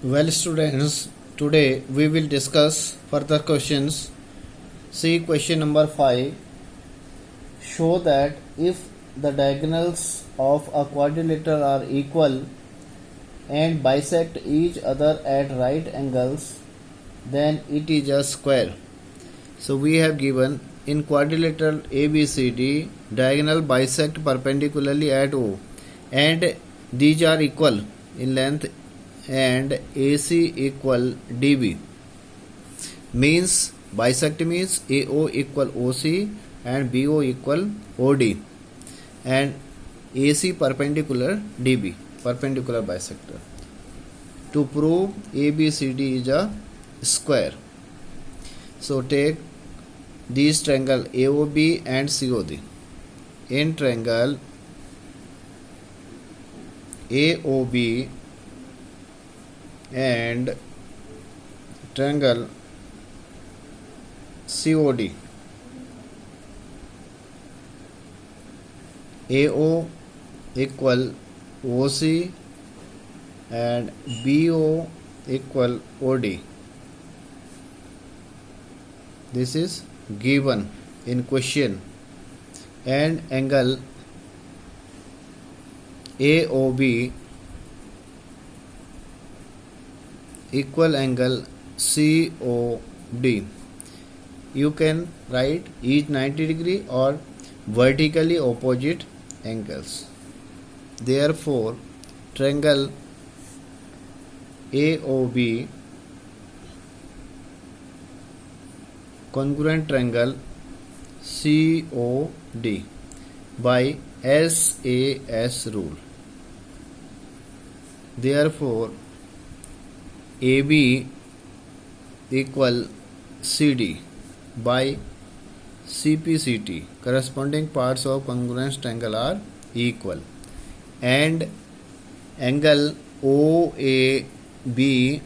Well, students, today we will discuss further questions. See question number 5. Show that if the diagonals of a quadrilateral are equal and bisect each other at right angles, then it is a square. So we have given in quadrilateral ABCD, diagonal bisect perpendicularly at O, and these are equal in length and AC equal DB. Means bisect means AO equal OC and BO equal OD, and AC perpendicular DB, perpendicular bisector. To prove ABCD is a square, so take these triangle AOB and COD. In triangle AOB and triangle COD, AO equal OC and BO equal OD. This is given in question, and angle AOB equal angle COD. You can write each 90 degree or vertically opposite angles. Therefore, triangle AOB congruent triangle COD by SAS rule. Therefore, AB equal CD by CPCT, corresponding parts of congruent triangle are equal, and angle OAB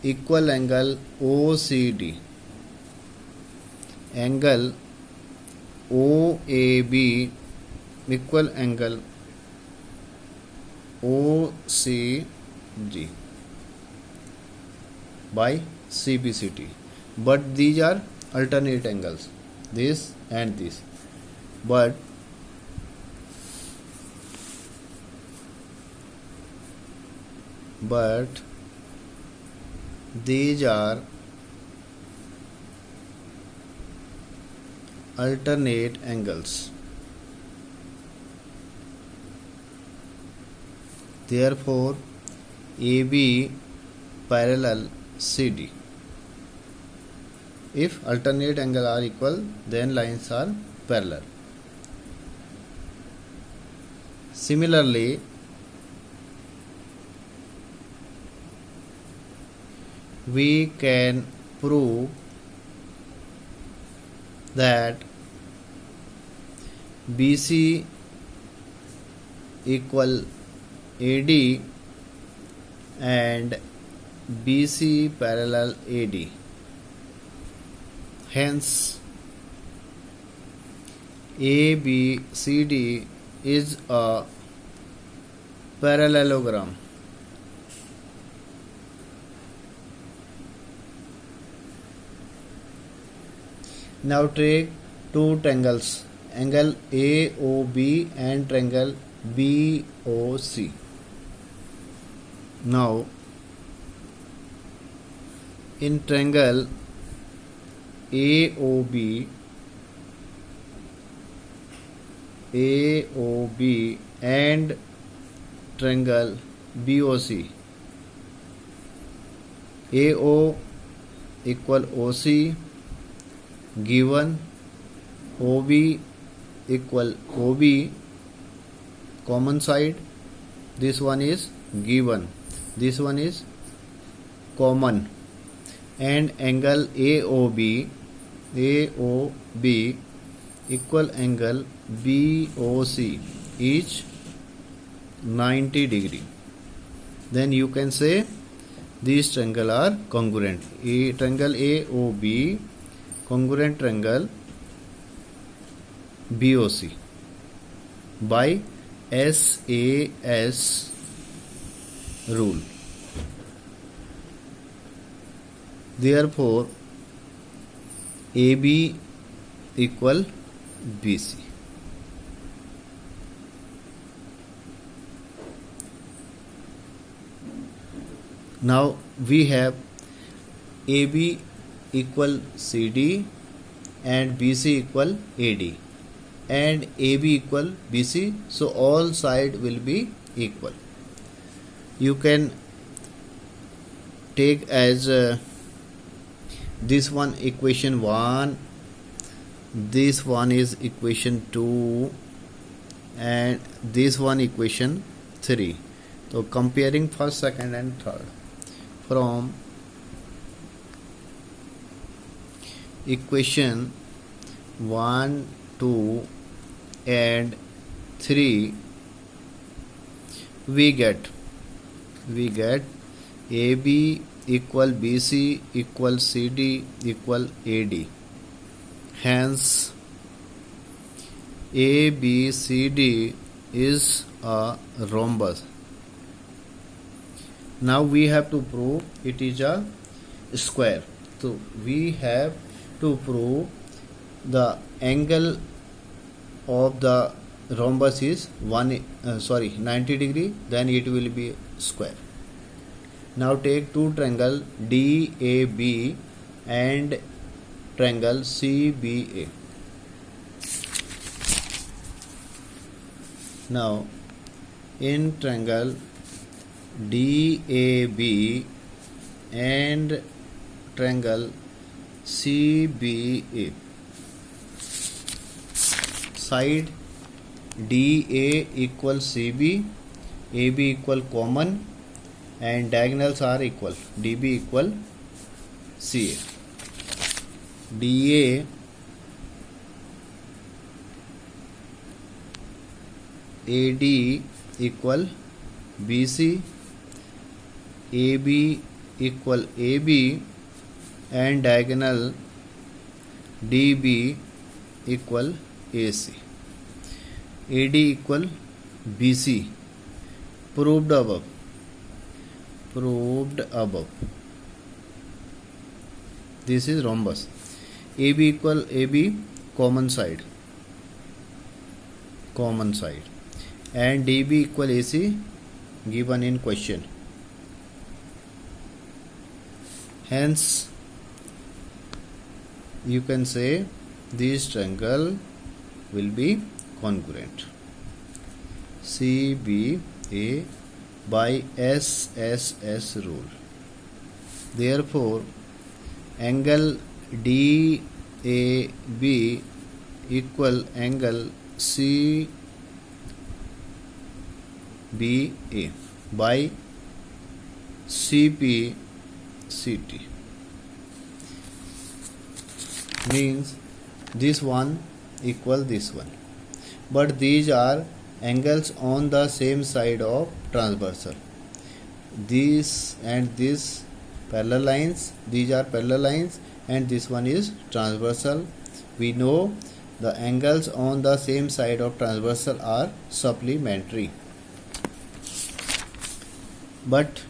equal angle OCD. Angle OAB equal angle OCD by CPCT. But these are alternate angles, this and this. But these are alternate angles. Therefore, AB parallel CD. If alternate angle are equal, then lines are parallel. Similarly, we can prove that BC equal AD and BC parallel AD. Hence, ABCD is a parallelogram. Now take two triangles, angle AOB and triangle BOC. Now, in triangle AOB and triangle BOC, AO equal OC given, OB equal OB, common side, this one is given, this one is common, and angle AOB equal angle BOC, each 90 degree. Then you can say these triangle are congruent. Triangle AOB congruent triangle BOC by SAS rule. Therefore AB equal BC. Now we have AB equal CD and BC equal AD and AB equal BC, so all side will be equal. You can take as this one equation 1, this one is equation 2 and this one equation 3. So comparing first, second and third from equation 1, 2 and 3 we get AB equal BC equal CD equal AD. Hence ABCD is a rhombus. Now we have to prove it is a square. So we have to prove the angle of the rhombus is 90 degree, then it will be square. Now take two triangle DAB and triangle CBA. Now in triangle DAB and triangle CBA, side DA equal CB, AB equal common and diagonals are equal, DB equal CA. DA AD equal BC, AB equal AB and diagonal DB equal AC. AD equal BC, proved above. This is rhombus. AB equal AB, common side and DB equal AC given in question. Hence you can say this triangle will be congruent. CBA by SSS rule. Therefore angle DAB equal angle CBA by CPCT. Means this one equal this one, but these are angles on the same side of transversal. This and this parallel lines, these are parallel lines and this one is transversal. We know the angles on the same side of transversal are supplementary, but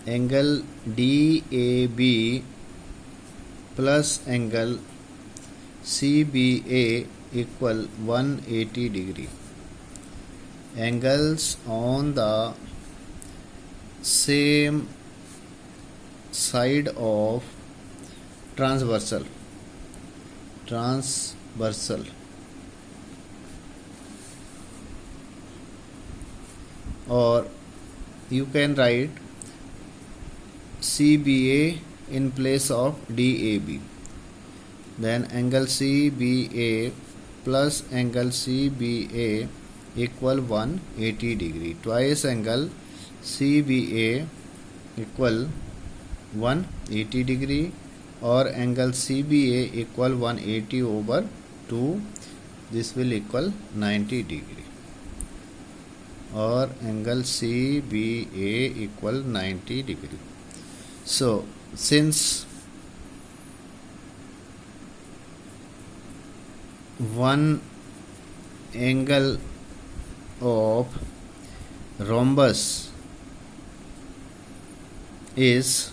angle DAB plus angle CBA equal 180 degree. Angles on the same side of transversal, or you can write CBA in place of DAB. Then angle CBA plus angle CBA equal 180 degree. Twice angle CBA equal 180 degree, or angle CBA equal 180 over 2. This will equal 90 degree, or angle CBA equal 90 degree. So since one angle of rhombus is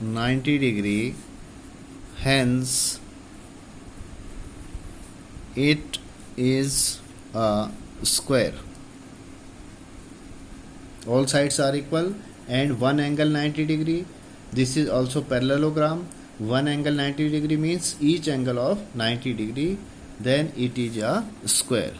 90 degree, hence it is a square. All sides are equal and one angle 90 degree. This is also parallelogram. One angle 90 degree means each angle of 90 degree, then it is a square.